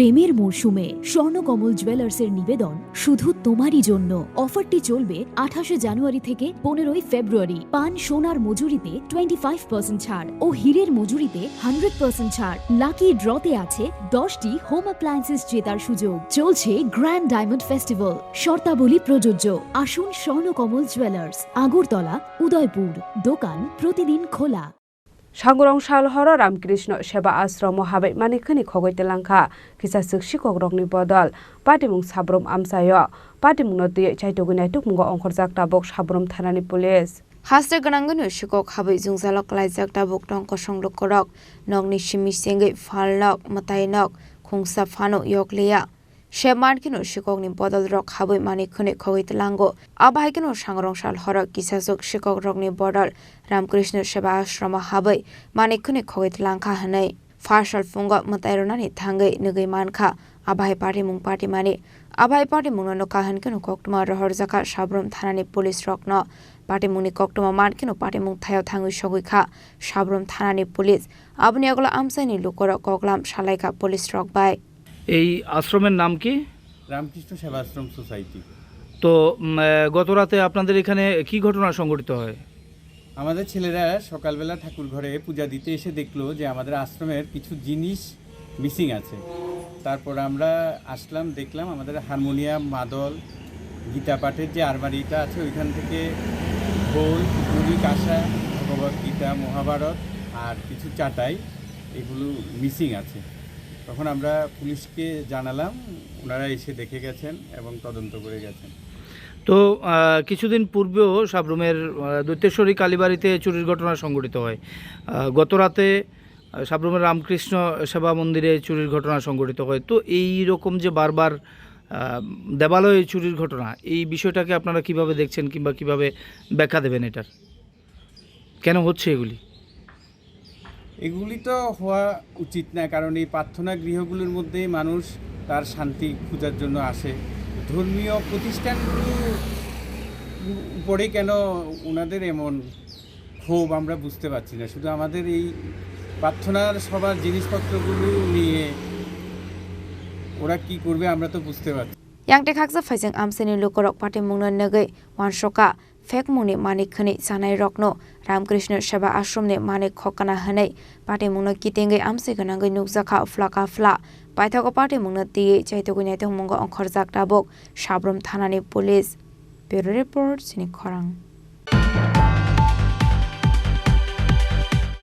প্রেমের মরশুমে স্বর্ণকমল জুয়েলার্সের নিবেদন শুধু তোমারই জন্য। অফারটি চলবে 28 জানুয়ারি থেকে 15 ফেব্রুয়ারি। পান সোনার মজুরিতে 25% ছাড় ও হীরের মজুরিতে 100% ছাড়। লাকি ড্রতে আছে 10টি হোম অ্যাপ্লায়েন্সেস জেতার সুযোগ। চলছে গ্র্যান্ড ডায়মন্ড ফেস্টিভ্যাল। শর্তাবলী প্রযোজ্য। আসুন স্বর্ণকমল জুয়েলার্স, আগরতলা, উদয়পুর। দোকান প্রতিদিন খোলা। Sangurong Shalhora Krishna Seba Ashram Habwi Khwnwi Khugwi Twlangkha Kisa Sikokrokni Bodol Patimung Sabrum Amsayo Patimung Noti Chaitoguni Tukmungo Onkhorjak Tabok Sabrum Thanani Police Haste Ganangunu Sikok Habwi Jungjalok Laijak Tabok Tongko Songlok Korok Nogni Simi Sengi Falnok Matainok Khungsa Phano Yokleya Shemarkino Sikokni Bodol Rok Habwi Khwnwi Khugwi Twlango Abhaikino Sangurong Shalhora Kisa Sikokrokni Bodol Krishna Seba Ashram Habwi Khwnwi Khugwi Twlangkha Hanai Farshal Fungo Matairunani Thangai Nugai Mankha Abhai Party Mung Party Mani Abhai Party Mung no Kahankino Koktuma Rohorzaka Sabrum Thanani Police Rokno Party Muni Koktuma Mankino Party Mung Thayo Thangui Shogika Sabrum Thanani Police Abniagla Amsani Lukora Koklam Shalaika Police Rock by এই আশ্রমের নাম কি? রামকৃষ্ণ সেবা আশ্রম society. তো গত রাতে আপনাদের এখানে কি ঘটনা সংঘটিত হয়? আমাদের ছেলেরা সকালবেলা ঠাকুর ঘরে পূজা দিতে এসে দেখলো যে আমাদের আশ্রমের কিছু জিনিস মিসিং আছে। তারপর আমরা আসলাম, দেখলাম আমাদের হারমোনিয়াম, মাদল, গীতা পাঠের যে আলমারিটা আছে ওইখান থেকে ঢোল, পুরি, কাঁসা, ভগবদ্গীতা, মহাভারত আর কিছু চাটাই এগুলো মিসিং আছে। তখন আমরা পুলিশকে জানালাম, ওনারা এসে দেখে গেছেন এবং তদন্ত করে গেছেন। তো কিছুদিন পূর্বেও সাবরুমের দৈত্যেশ্বরী কালীবাড়িতে চুরির ঘটনা সংঘটিত হয়। গত রাতে সাবরুমের রামকৃষ্ণ সেবা মন্দিরে চুরির ঘটনা সংঘটিত হয়। তো এই রকম যে বারবার দেবালয়ে চুরির ঘটনা, এই বিষয়টাকে আপনারা কিভাবে দেখছেন কিংবা কিভাবে ব্যাখ্যা দেবেন এটার? কেন হচ্ছে এগুলি? এগুলি তো হওয়া উচিত না, কারণ এই প্রার্থনা গৃহগুলোর মধ্যে মানুষ তার শান্তি খোঁজার জন্য আসে। ধর্মীয় প্রতিষ্ঠানগুলোর উপরে কেন ওনাদের এমন ক্ষোভ আমরা বুঝতে পারছি না। শুধু আমাদের এই প্রার্থনার সবার জিনিসপত্রগুলো নিয়ে ওরা কি করবে আমরা তো বুঝতে পারছি। Yang Tekaksa Faising Amsani Lukorok Party Mungna Nagai Wanshoka Fek Muni Khwnwi Sanai Rokno Krishna Seba Ashram ne Khokana Hanai Party Mungna Kitingai Amse Ganangai Nukzaka Flaka Fla Paithako Party Mungna Ti Chaitoguni Mungo Onkhorjak Tabok Sabrum Thanani Police Bureau Report Chini Khorang